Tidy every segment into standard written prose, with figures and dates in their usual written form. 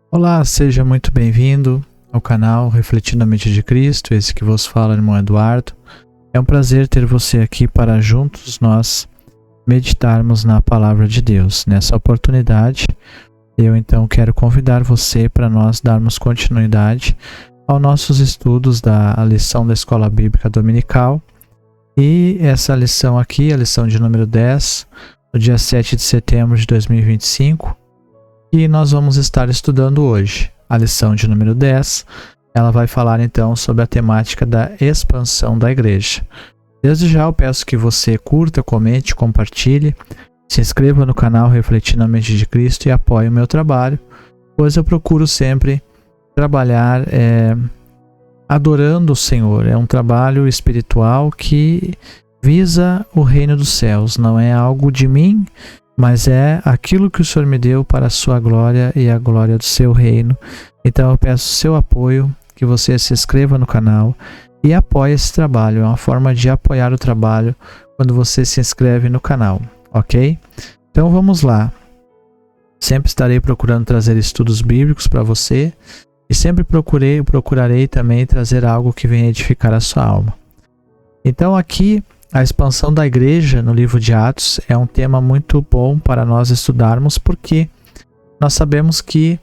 Olá, seja muito bem-vindo ao canal Refletindo a Mente de Cristo, esse que vos fala, irmão Eduardo. É um prazer ter você aqui para juntos nós meditarmos na Palavra de Deus. Nessa oportunidade, eu então quero convidar você para nós darmos continuidade aos nossos estudos da lição da Escola Bíblica Dominical. E essa lição aqui, a lição de número 10, no dia 7 de setembro de 2025, que nós vamos estar estudando hoje. A lição de número 10, ela vai falar então sobre a temática da expansão da igreja. Desde já eu peço que você curta, comente, compartilhe, se inscreva no canal Refletindo a Mente de Cristo e apoie o meu trabalho, pois eu procuro sempre trabalhar adorando o Senhor. É um trabalho espiritual que visa o reino dos céus, não é algo de mim, mas é aquilo que o Senhor me deu para a sua glória e a glória do seu reino. Então eu peço seu apoio, que você se inscreva no canal e apoie esse trabalho. É uma forma de apoiar o trabalho quando você se inscreve no canal, ok? Então vamos lá. Sempre estarei procurando trazer estudos bíblicos para você e sempre procurarei também trazer algo que venha edificar a sua alma. Então aqui, a expansão da igreja no livro de Atos é um tema muito bom para nós estudarmos, porque nós sabemos que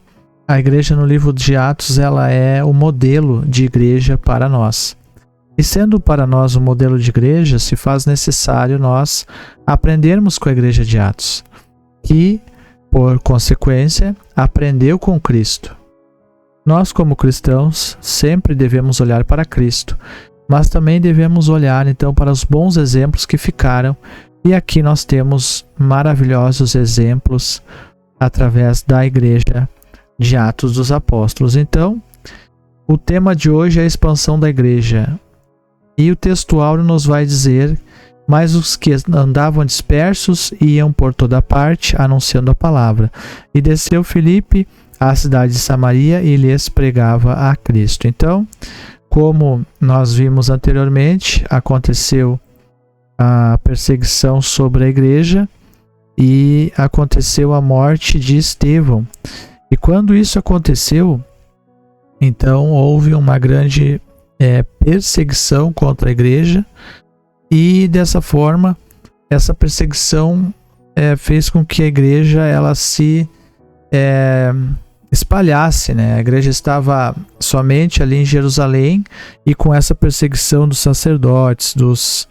a igreja no livro de Atos ela é o modelo de igreja para nós. E sendo para nós o modelo de igreja, se faz necessário nós aprendermos com a igreja de Atos, que, por consequência, aprendeu com Cristo. Nós, como cristãos, sempre devemos olhar para Cristo, mas também devemos olhar então para os bons exemplos que ficaram, e aqui nós temos maravilhosos exemplos através da igreja de Atos dos Apóstolos. Então, o tema de hoje é a expansão da igreja, e o texto áureo nos vai dizer: mas os que andavam dispersos iam por toda parte anunciando a palavra, e desceu Filipe à cidade de Samaria e lhes pregava a Cristo. Então, como nós vimos anteriormente, aconteceu a perseguição sobre a igreja e aconteceu a morte de Estevão. E quando isso aconteceu, então houve uma grande perseguição contra a igreja, e dessa forma, essa perseguição fez com que a igreja ela se espalhasse, né? A igreja estava somente ali em Jerusalém, e com essa perseguição dos sacerdotes, dos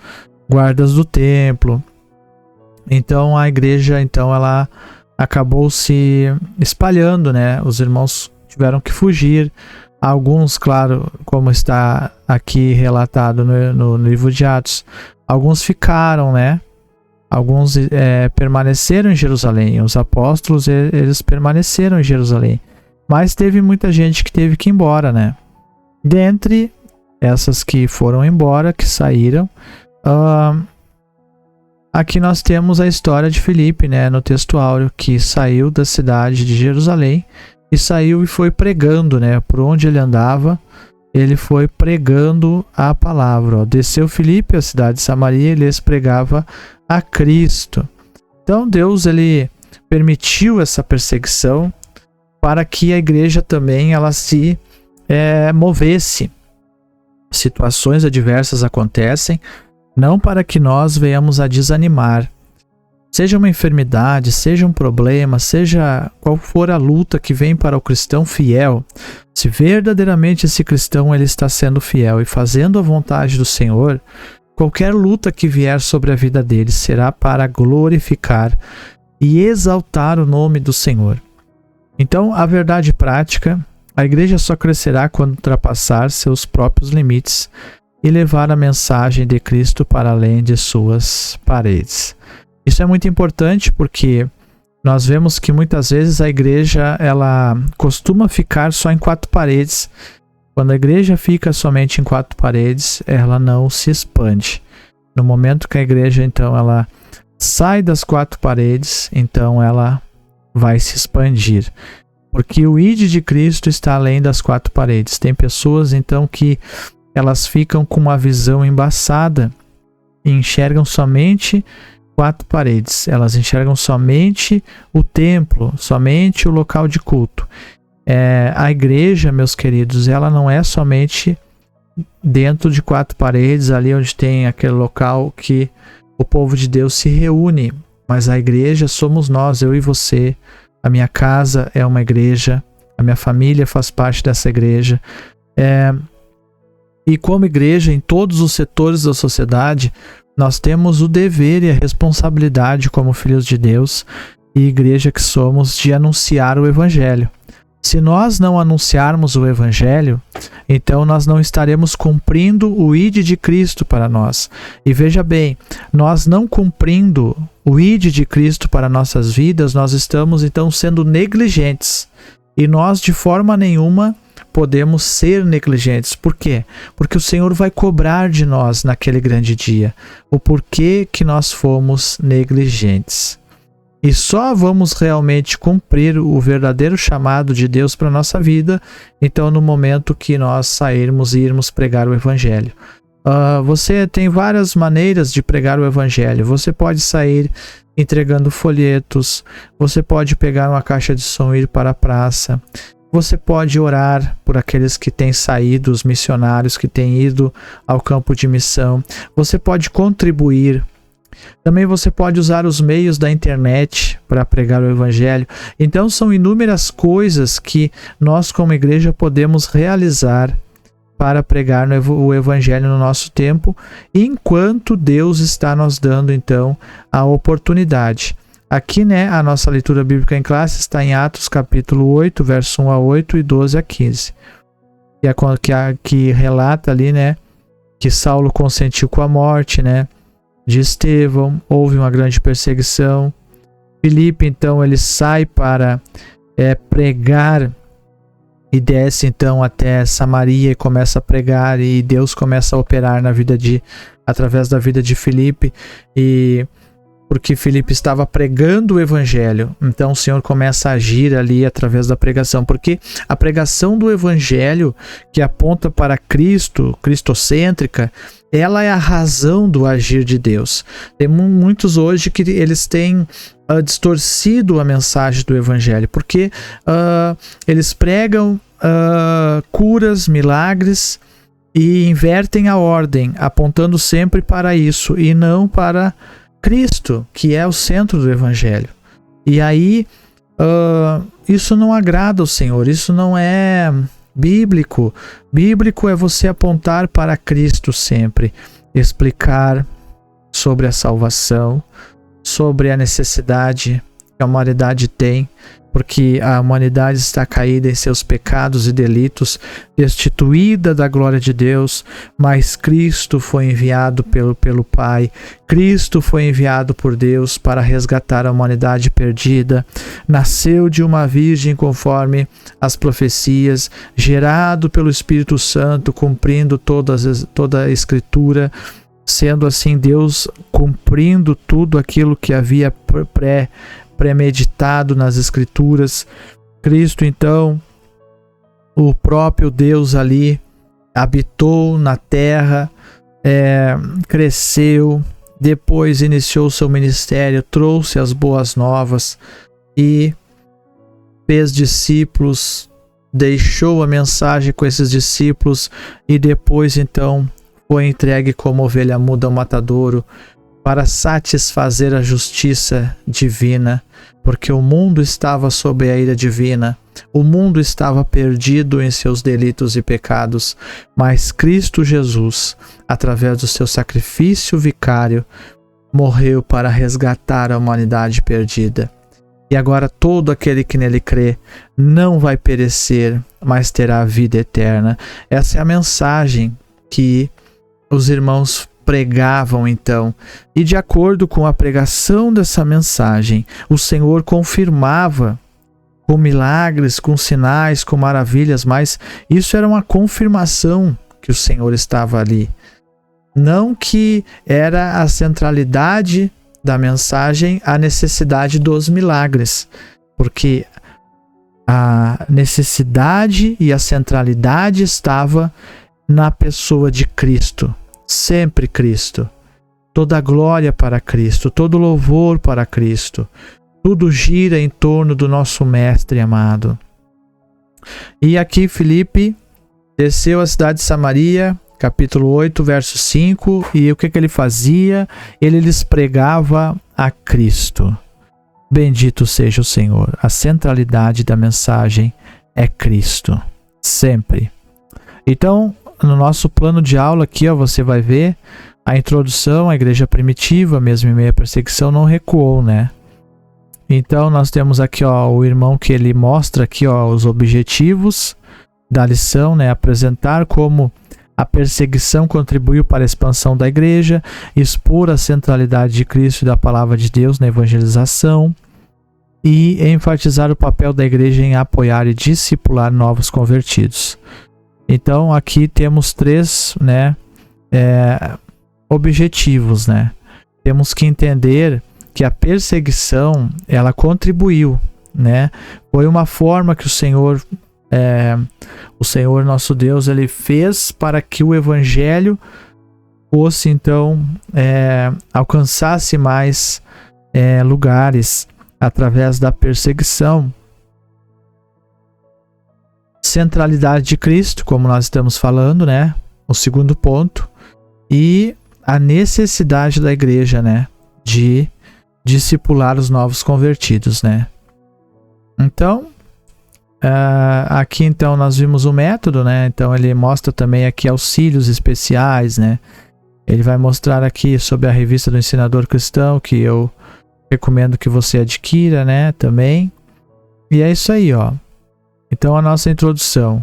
guardas do templo, então a igreja ela acabou se espalhando, né? Os irmãos tiveram que fugir. Alguns, claro, como está aqui relatado no livro de Atos, alguns ficaram, né? Alguns permaneceram em Jerusalém. Os apóstolos, eles permaneceram em Jerusalém. Mas teve muita gente que teve que ir embora, né? Dentre essas que foram embora, que saíram, aqui nós temos a história de Filipe, né? No texto áureo, que saiu da cidade de Jerusalém e saiu e foi pregando, né? Por onde ele andava, ele foi pregando a palavra. Ó. Desceu Filipe à cidade de Samaria e lhes pregava a Cristo. Então Deus ele permitiu essa perseguição para que a igreja também ela se movesse. Situações adversas acontecem, não para que nós venhamos a desanimar. Seja uma enfermidade, seja um problema, seja qual for a luta que vem para o cristão fiel, se verdadeiramente esse cristão ele está sendo fiel e fazendo a vontade do Senhor, qualquer luta que vier sobre a vida dele será para glorificar e exaltar o nome do Senhor. Então, a verdade prática, a igreja só crescerá quando ultrapassar seus próprios limites e levar a mensagem de Cristo para além de suas paredes. Isso é muito importante porque nós vemos que muitas vezes a igreja ela costuma ficar só em 4 paredes. Quando a igreja fica somente em 4 paredes, ela não se expande. No momento que a igreja então ela sai das 4 paredes, então ela vai se expandir, porque o ID de Cristo está além das 4 paredes. Tem pessoas então que elas ficam com uma visão embaçada e enxergam somente 4 paredes, elas enxergam somente o templo, somente o local de culto, A igreja, meus queridos, ela não é somente dentro de 4 paredes, ali onde tem aquele local que o povo de Deus se reúne, mas a igreja somos nós, eu e você. A minha casa é uma igreja, a minha família faz parte dessa igreja. E como igreja, em todos os setores da sociedade, nós temos o dever e a responsabilidade como filhos de Deus e igreja que somos de anunciar o Evangelho. Se nós não anunciarmos o Evangelho, então nós não estaremos cumprindo o ID de Cristo para nós. E veja bem, nós não cumprindo o ID de Cristo para nossas vidas, nós estamos então sendo negligentes. E nós de forma nenhuma podemos ser negligentes. Por quê? Porque o Senhor vai cobrar de nós naquele grande dia o porquê que nós fomos negligentes. E só vamos realmente cumprir o verdadeiro chamado de Deus para a nossa vida, então no momento que nós sairmos e irmos pregar o Evangelho. Você tem várias maneiras de pregar o Evangelho. Você pode sair entregando folhetos, você pode pegar uma caixa de som e ir para a praça, você pode orar por aqueles que têm saído, os missionários que têm ido ao campo de missão, você pode contribuir. Também você pode usar os meios da internet para pregar o Evangelho. Então são inúmeras coisas que nós como igreja podemos realizar para pregar o Evangelho no nosso tempo, enquanto Deus está nos dando então a oportunidade. Aqui, a nossa leitura bíblica em classe está em Atos capítulo 8, verso 1 a 8 e 12 a 15. Que relata ali, que Saulo consentiu com a morte, de Estevão, houve uma grande perseguição. Filipe, então, ele sai para pregar e desce, então, até Samaria e começa a pregar, e Deus começa a operar através da vida de Filipe, e porque Filipe estava pregando o Evangelho, então o Senhor começa a agir ali através da pregação, porque a pregação do Evangelho, que aponta para Cristo, cristocêntrica, ela é a razão do agir de Deus. Tem muitos hoje que eles têm distorcido a mensagem do Evangelho, porque eles pregam curas, milagres, e invertem a ordem, apontando sempre para isso, e não para Cristo, que é o centro do Evangelho. E aí, isso não agrada ao Senhor, isso não é bíblico. Bíblico é você apontar para Cristo sempre, explicar sobre a salvação, sobre a necessidade que a humanidade tem, porque a humanidade está caída em seus pecados e delitos, destituída da glória de Deus, mas Cristo foi enviado pelo Pai, Cristo foi enviado por Deus para resgatar a humanidade perdida, nasceu de uma virgem conforme as profecias, gerado pelo Espírito Santo, cumprindo toda a Escritura, sendo assim Deus cumprindo tudo aquilo que havia premeditado nas Escrituras. Cristo, então, o próprio Deus ali, habitou na terra, cresceu, depois iniciou seu ministério, trouxe as boas novas e fez discípulos, deixou a mensagem com esses discípulos e depois então foi entregue como ovelha muda ao matadouro para satisfazer a justiça divina, porque o mundo estava sob a ira divina, o mundo estava perdido em seus delitos e pecados, mas Cristo Jesus, através do seu sacrifício vicário, morreu para resgatar a humanidade perdida. E agora todo aquele que nele crê não vai perecer, mas terá a vida eterna. Essa é a mensagem que os irmãos pregavam então, e de acordo com a pregação dessa mensagem, o Senhor confirmava com milagres, com sinais, com maravilhas, mas isso era uma confirmação que o Senhor estava ali. Não que era a centralidade da mensagem a necessidade dos milagres, porque a necessidade e a centralidade estava na pessoa de Cristo. Sempre Cristo, toda a glória para Cristo, todo louvor para Cristo, tudo gira em torno do nosso Mestre amado. E aqui Filipe desceu à cidade de Samaria, capítulo 8, verso 5, e o que ele fazia? Ele lhes pregava a Cristo. Bendito seja o Senhor. A centralidade da mensagem é Cristo, sempre. Então, no nosso plano de aula aqui, ó, você vai ver a introdução à igreja primitiva, mesmo em meio à perseguição, não recuou, né? Então, nós temos aqui, ó, o irmão que ele mostra aqui, ó, os objetivos da lição, né? Apresentar como a perseguição contribuiu para a expansão da igreja, expor a centralidade de Cristo e da palavra de Deus na evangelização e enfatizar o papel da igreja em apoiar e discipular novos convertidos. Então, aqui temos 3, né, objetivos, né? Temos que entender que a perseguição, ela contribuiu, né? Foi uma forma que o Senhor nosso Deus, ele fez para que o evangelho fosse, então, alcançasse mais lugares através da perseguição. Centralidade de Cristo, como nós estamos falando, né? O segundo ponto. E a necessidade da igreja, né? De discipular os novos convertidos, né? Então, aqui então nós vimos o método, né? Então ele mostra também aqui auxílios especiais, né? Ele vai mostrar aqui sobre a revista do Ensinador Cristão, que eu recomendo que você adquira, né? Também. E é isso aí, ó. Então a nossa introdução.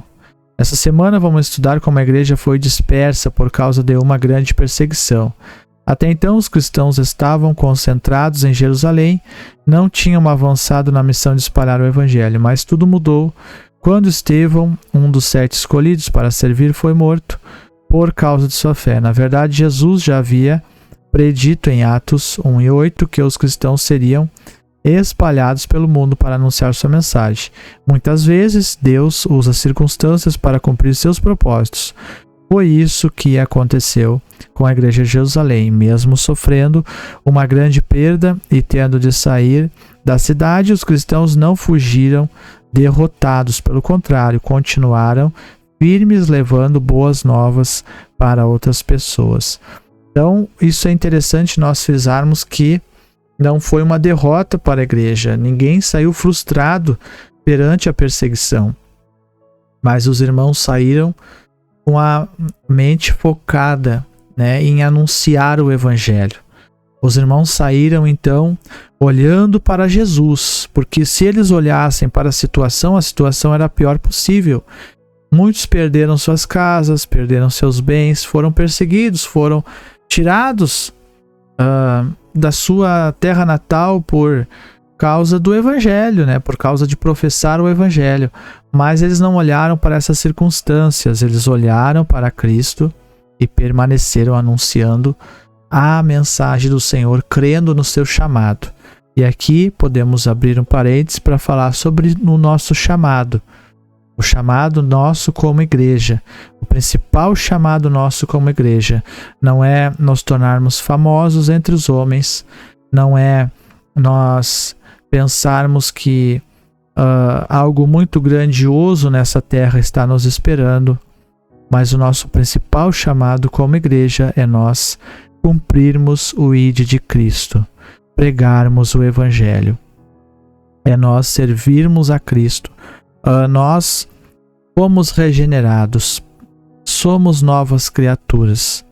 Essa semana vamos estudar como a igreja foi dispersa por causa de uma grande perseguição. Até então os cristãos estavam concentrados em Jerusalém, não tinham avançado na missão de espalhar o evangelho, mas tudo mudou quando Estevão, um dos 7 escolhidos para servir, foi morto por causa de sua fé. Na verdade, Jesus já havia predito em Atos 1:8 que os cristãos seriam espalhados pelo mundo para anunciar sua mensagem. Muitas vezes, Deus usa circunstâncias para cumprir seus propósitos. Foi isso que aconteceu com a igreja de Jerusalém. Mesmo sofrendo uma grande perda e tendo de sair da cidade, os cristãos não fugiram derrotados. Pelo contrário, continuaram firmes, levando boas novas para outras pessoas. Então, isso é interessante nós frisarmos que não foi uma derrota para a igreja. Ninguém saiu frustrado perante a perseguição. Mas os irmãos saíram com a mente focada, né, em anunciar o evangelho. Os irmãos saíram, então, olhando para Jesus, porque se eles olhassem para a situação era a pior possível. Muitos perderam suas casas, perderam seus bens, foram perseguidos, foram tirados da sua terra natal por causa do evangelho, né? Por causa de professar o evangelho. Mas eles não olharam para essas circunstâncias, eles olharam para Cristo e permaneceram anunciando a mensagem do Senhor, crendo no seu chamado. E aqui podemos abrir um parênteses para falar sobre o nosso chamado. O chamado nosso como igreja. O principal chamado nosso como igreja não é nos tornarmos famosos entre os homens, não é nós pensarmos que algo muito grandioso nessa terra está nos esperando, mas o nosso principal chamado como igreja é nós cumprirmos o ID de Cristo, pregarmos o Evangelho, é nós servirmos a Cristo. Nós fomos regenerados, somos novas criaturas,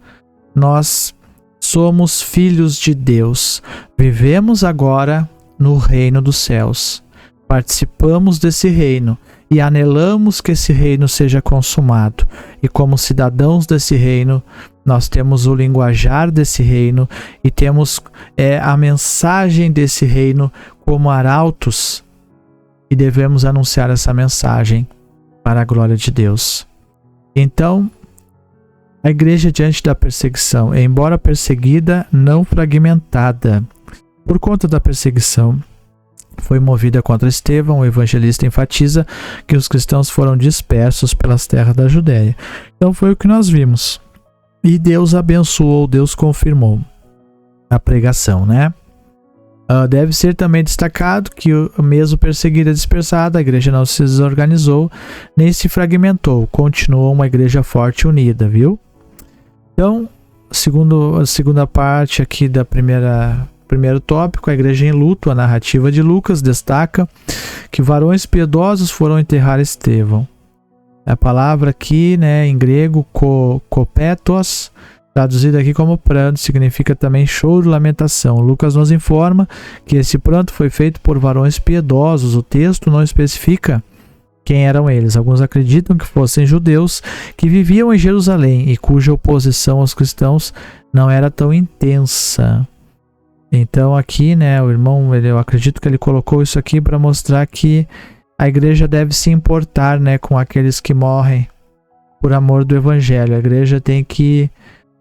nós somos filhos de Deus, vivemos agora no reino dos céus, participamos desse reino e anelamos que esse reino seja consumado. E como cidadãos desse reino, nós temos o linguajar desse reino e temos a mensagem desse reino como arautos, e devemos anunciar essa mensagem para a glória de Deus. Então, a igreja diante da perseguição, embora perseguida, não fragmentada. Por conta da perseguição, foi movida contra Estevão. O evangelista enfatiza que os cristãos foram dispersos pelas terras da Judéia. Então foi o que nós vimos. E Deus abençoou, Deus confirmou a pregação, né? Deve ser também destacado que, mesmo perseguida e dispersada, a igreja não se desorganizou nem se fragmentou, continuou uma igreja forte e unida, viu? Então, a segunda parte aqui da primeiro tópico, a igreja em luto, a narrativa de Lucas destaca que varões piedosos foram enterrar Estevão. A palavra aqui, né, em grego, kopetos, traduzida aqui como pranto, significa também choro e lamentação. Lucas nos informa que esse pranto foi feito por varões piedosos. O texto não especifica quem eram eles. Alguns acreditam que fossem judeus que viviam em Jerusalém e cuja oposição aos cristãos não era tão intensa. Então aqui, né, o irmão, eu acredito que ele colocou isso aqui para mostrar que a igreja deve se importar, né, com aqueles que morrem por amor do evangelho. A igreja tem que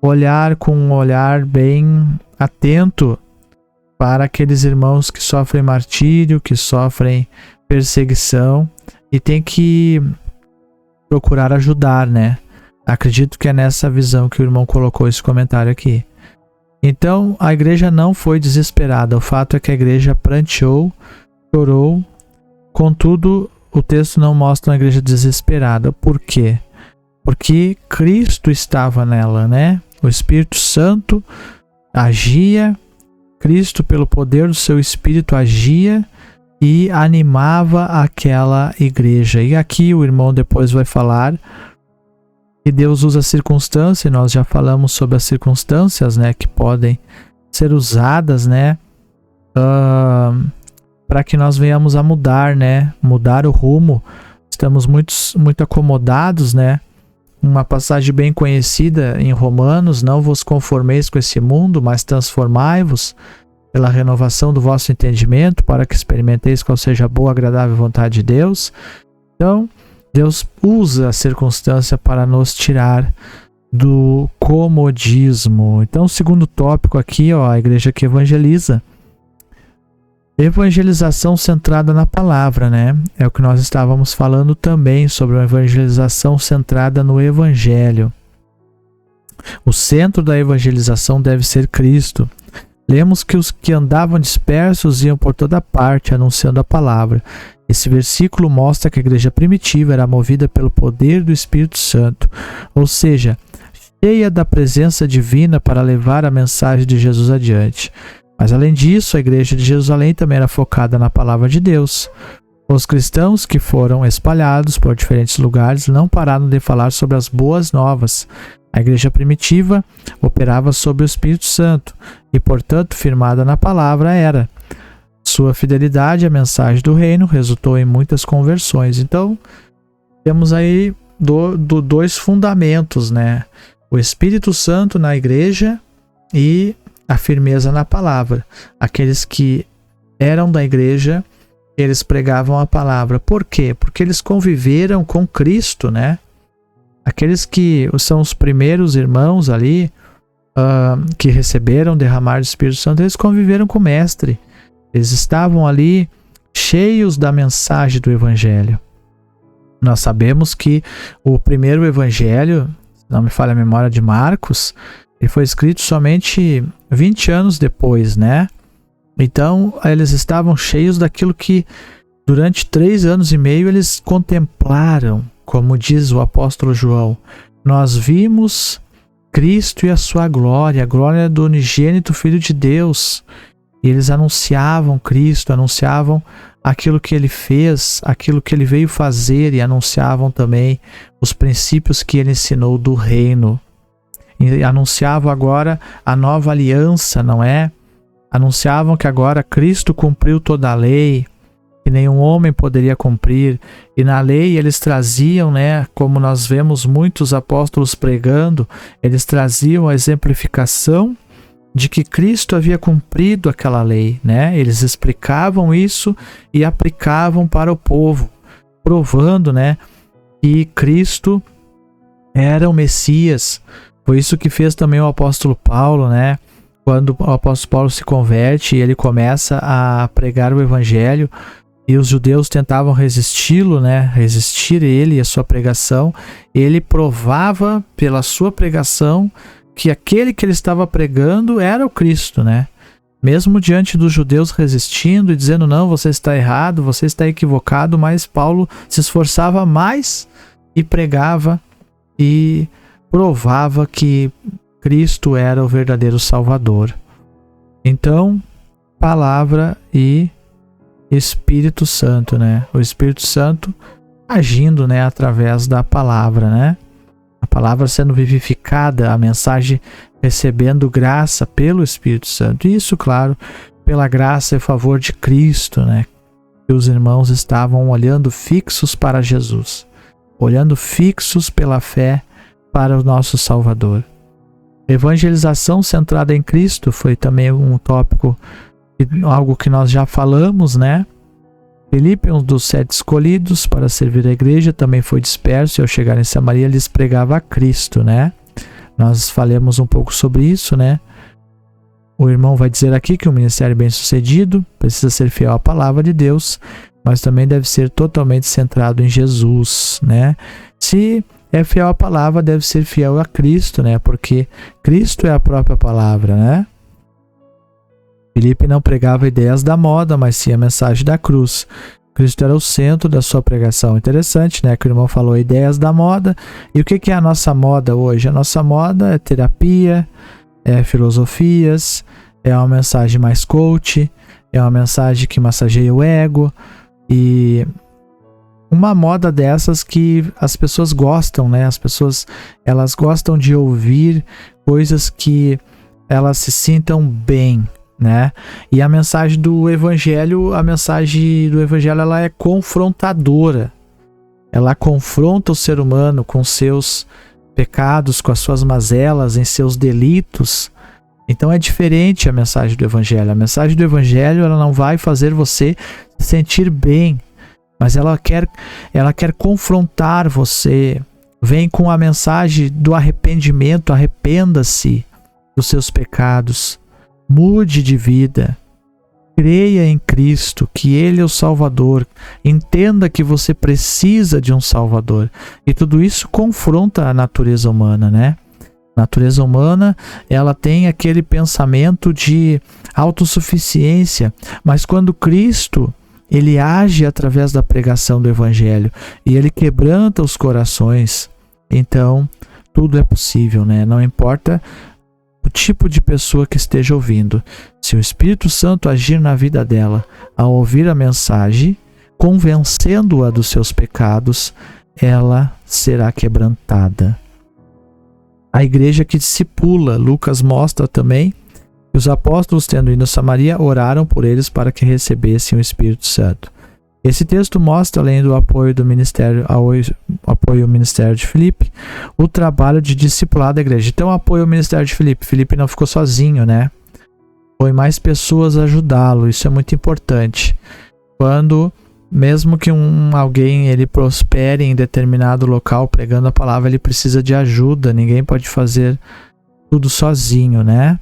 olhar com um olhar bem atento para aqueles irmãos que sofrem martírio, que sofrem perseguição, e tem que procurar ajudar, né? Acredito que é nessa visão que o irmão colocou esse comentário aqui. Então, a igreja não foi desesperada. O fato é que a igreja pranteou, chorou. Contudo, o texto não mostra uma igreja desesperada. Por quê? Porque Cristo estava nela, né? O Espírito Santo agia, Cristo, pelo poder do seu Espírito, agia e animava aquela igreja. E aqui o irmão depois vai falar que Deus usa circunstâncias, e nós já falamos sobre as circunstâncias, né, que podem ser usadas, né, para que nós venhamos a mudar, né, mudar o rumo. Estamos muito acomodados, né. Uma passagem bem conhecida em Romanos: não vos conformeis com esse mundo, mas transformai-vos pela renovação do vosso entendimento, para que experimenteis qual seja a boa, agradável vontade de Deus. Então, Deus usa a circunstância para nos tirar do comodismo. Então, o segundo tópico aqui, ó, a igreja que evangeliza. Evangelização centrada na palavra, né? É o que nós estávamos falando também sobre uma evangelização centrada no evangelho. O centro da evangelização deve ser Cristo. Lemos que os que andavam dispersos iam por toda parte anunciando a palavra. Esse versículo mostra que a igreja primitiva era movida pelo poder do Espírito Santo, ou seja, cheia da presença divina para levar a mensagem de Jesus adiante. Mas além disso, a igreja de Jerusalém também era focada na palavra de Deus. Os cristãos que foram espalhados por diferentes lugares não pararam de falar sobre as boas novas. A igreja primitiva operava sob o Espírito Santo e, portanto, firmada na palavra era. Sua fidelidade à mensagem do reino resultou em muitas conversões. Então, temos aí dois fundamentos, né? O Espírito Santo na igreja e a firmeza na palavra. Aqueles que eram da igreja, eles pregavam a palavra. Por quê? Porque eles conviveram com Cristo, né? Aqueles que são os primeiros irmãos ali, que receberam derramar do Espírito Santo, eles conviveram com o Mestre. Eles estavam ali cheios da mensagem do Evangelho. Nós sabemos que o primeiro Evangelho, se não me falha a memória, de Marcos, ele foi escrito somente 20 anos depois, né? Então, eles estavam cheios daquilo que durante 3 anos e meio eles contemplaram, como diz o apóstolo João. Nós vimos Cristo e a sua glória, a glória do unigênito Filho de Deus. E eles anunciavam Cristo, anunciavam aquilo que ele fez, aquilo que ele veio fazer, e anunciavam também os princípios que ele ensinou do reino. E anunciavam agora a nova aliança, não é? Anunciavam que agora Cristo cumpriu toda a lei, que nenhum homem poderia cumprir. E na lei eles traziam, né, como nós vemos muitos apóstolos pregando, eles traziam a exemplificação de que Cristo havia cumprido aquela lei, né? Eles explicavam isso e aplicavam para o povo, provando, né, que Cristo era o Messias. Foi isso que fez também o apóstolo Paulo, né? Quando o apóstolo Paulo se converte e ele começa a pregar o evangelho, e os judeus tentavam resisti-lo, né? Resistir ele e a sua pregação, ele provava pela sua pregação que aquele que ele estava pregando era o Cristo, né? Mesmo diante dos judeus resistindo e dizendo, não, você está errado, você está equivocado, mas Paulo se esforçava mais e pregava e provava que Cristo era o verdadeiro Salvador. Então, palavra e Espírito Santo, né? O Espírito Santo agindo, né, através da palavra, né? A palavra sendo vivificada, a mensagem recebendo graça pelo Espírito Santo. Isso, claro, pela graça e favor de Cristo, né? Que os irmãos estavam olhando fixos para Jesus, olhando fixos pela fé para o nosso Salvador. Evangelização centrada em Cristo foi também um tópico, algo que nós já falamos, né? Filipe, um dos 7 escolhidos para servir a igreja, também foi disperso e ao chegar em Samaria lhes pregava a Cristo, né? Nós falamos um pouco sobre isso, né? O irmão vai dizer aqui que o ministério bem-sucedido precisa ser fiel à palavra de Deus, mas também deve ser totalmente centrado em Jesus, né? Se é fiel à palavra, deve ser fiel a Cristo, né? Porque Cristo é a própria palavra, né? Filipe não pregava ideias da moda, mas sim a mensagem da cruz. Cristo era o centro da sua pregação. Interessante, né? Que o irmão falou ideias da moda. E o que é a nossa moda hoje? A nossa moda é terapia, é filosofias, é uma mensagem mais coach, é uma mensagem que massageia o ego. E uma moda dessas que as pessoas gostam, né? As pessoas, elas gostam de ouvir coisas que elas se sintam bem, né? E a mensagem do evangelho, ela é confrontadora. Ela confronta o ser humano com seus pecados, com as suas mazelas, em seus delitos. Então é diferente a mensagem do evangelho. A mensagem do evangelho, ela não vai fazer você se sentir bem, mas ela quer confrontar você. Vem com a mensagem do arrependimento, arrependa-se dos seus pecados. Mude de vida, creia em Cristo, que Ele é o Salvador, entenda que você precisa de um Salvador. E tudo isso confronta a natureza humana, né? A natureza humana, ela tem aquele pensamento de autossuficiência, mas quando Cristo, Ele age através da pregação do Evangelho e Ele quebranta os corações, então tudo é possível, né? Não importa o tipo de pessoa que esteja ouvindo. Se o Espírito Santo agir na vida dela ao ouvir a mensagem, convencendo-a dos seus pecados, ela será quebrantada. A igreja que discipula, Lucas mostra também que os apóstolos, tendo ido a Samaria, oraram por eles para que recebessem o Espírito Santo. Esse texto mostra, além do apoio do ministério, apoio ao ministério de Filipe, o trabalho de discipular da igreja. Então, apoio ao ministério de Filipe. Filipe não ficou sozinho, né? Foi mais pessoas ajudá-lo. Isso é muito importante. Quando, mesmo que alguém ele prospere em determinado local pregando a palavra, ele precisa de ajuda. Ninguém pode fazer tudo sozinho, né?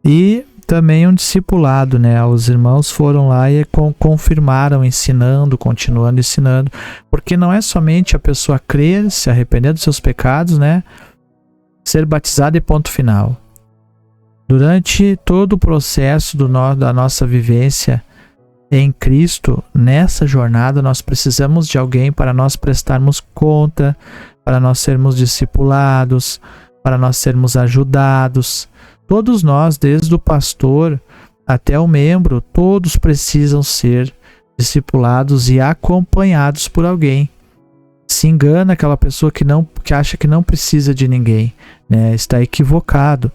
E também um discipulado, né? Os irmãos foram lá e confirmaram, ensinando, continuando ensinando, porque não é somente a pessoa crer, se arrepender dos seus pecados, né? Ser batizado e ponto final. Durante todo o processo da nossa vivência em Cristo, nessa jornada, nós precisamos de alguém para nós prestarmos conta, para nós sermos discipulados, para nós sermos ajudados. Todos nós, desde o pastor até o membro, todos precisam ser discipulados e acompanhados por alguém. Se engana aquela pessoa que acha que não precisa de ninguém, né? Está equivocado.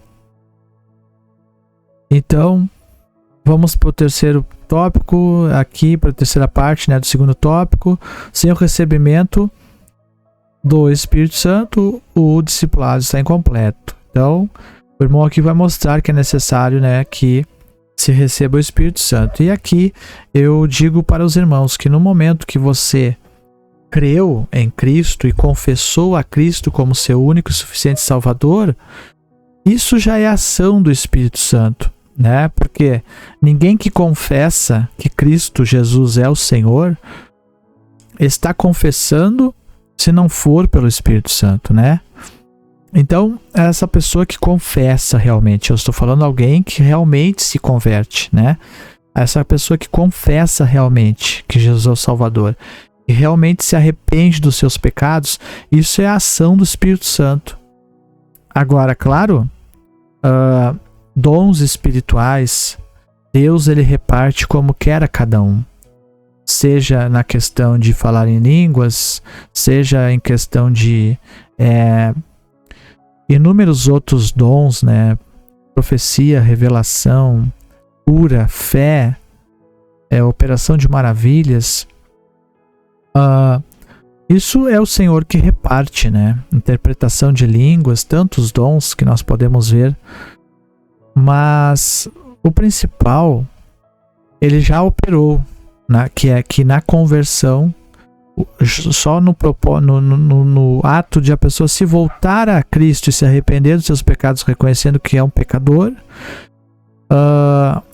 Então, vamos para o terceiro tópico, aqui para a terceira parte, né, do segundo tópico. Sem o recebimento do Espírito Santo, o discipulado está incompleto. Então, o irmão aqui vai mostrar que é necessário, né, que se receba o Espírito Santo. E aqui eu digo para os irmãos que no momento que você creu em Cristo e confessou a Cristo como seu único e suficiente Salvador, isso já é ação do Espírito Santo, né? Porque ninguém que confessa que Cristo Jesus é o Senhor está confessando se não for pelo Espírito Santo, né? Então, essa pessoa que confessa realmente, eu estou falando alguém que realmente se converte, né? Essa pessoa que confessa realmente que Jesus é o Salvador, que realmente se arrepende dos seus pecados, isso é a ação do Espírito Santo. Agora, claro, dons espirituais, Deus ele reparte como quer a cada um. Seja na questão de falar em línguas, seja em questão de inúmeros outros dons, né? Profecia, revelação, cura, fé, operação de maravilhas. Isso é o Senhor que reparte, né? Interpretação de línguas, tantos dons que nós podemos ver. Mas o principal, ele já operou, que é que na conversão, só no ato de a pessoa se voltar a Cristo e se arrepender dos seus pecados, reconhecendo que é um pecador,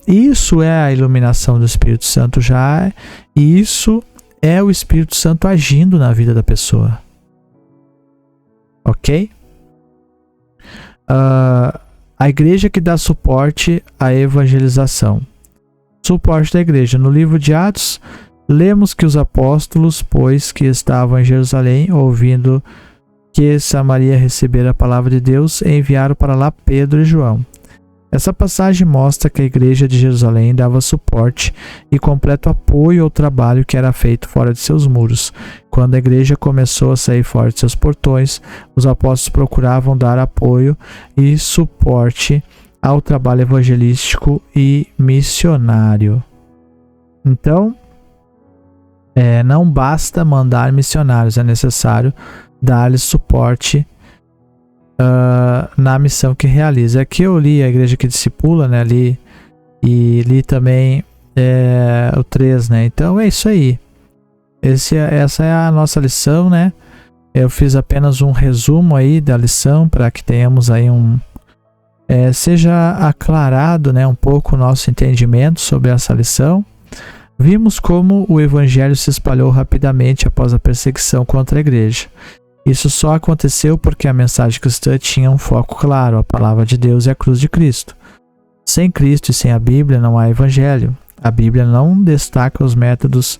isso é a iluminação do Espírito Santo já, e isso é o Espírito Santo agindo na vida da pessoa. Ok? A igreja que dá suporte à evangelização. Suporte da igreja. No livro de Atos, lemos que os apóstolos, pois que estavam em Jerusalém, ouvindo que Samaria recebera a palavra de Deus, enviaram para lá Pedro e João. Essa passagem mostra que a igreja de Jerusalém dava suporte e completo apoio ao trabalho que era feito fora de seus muros. Quando a igreja começou a sair fora de seus portões, os apóstolos procuravam dar apoio e suporte ao trabalho evangelístico e missionário. Então, não basta mandar missionários, é necessário dar-lhes suporte na missão que realiza. Aqui eu li a igreja que discipula, né? Li também o 3, né? Então é isso aí. Essa é a nossa lição, né? Eu fiz apenas um resumo aí da lição para que tenhamos aí seja aclarado, né, um pouco o nosso entendimento sobre essa lição. Vimos como o evangelho se espalhou rapidamente após a perseguição contra a igreja. Isso só aconteceu porque a mensagem cristã tinha um foco claro, a palavra de Deus e a cruz de Cristo. Sem Cristo e sem a Bíblia não há evangelho. A Bíblia não destaca os métodos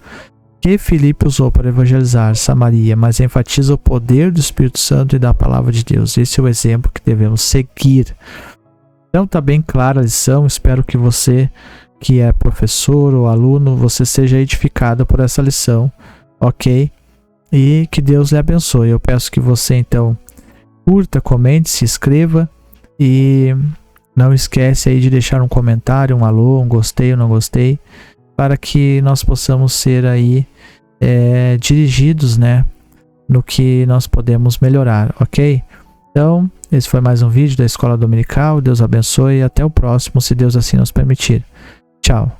que Filipe usou para evangelizar Samaria, mas enfatiza o poder do Espírito Santo e da palavra de Deus. Esse é o exemplo que devemos seguir. Então está bem clara a lição, espero que você, que é professor ou aluno, você seja edificado por essa lição, ok? E que Deus lhe abençoe. Eu peço que você então curta, comente, se inscreva e não esquece aí de deixar um comentário, um alô, um gostei ou não gostei, para que nós possamos ser aí dirigidos, né, no que nós podemos melhorar, ok? Então, esse foi mais um vídeo da Escola Dominical. Deus abençoe e até o próximo, se Deus assim nos permitir. Tchau.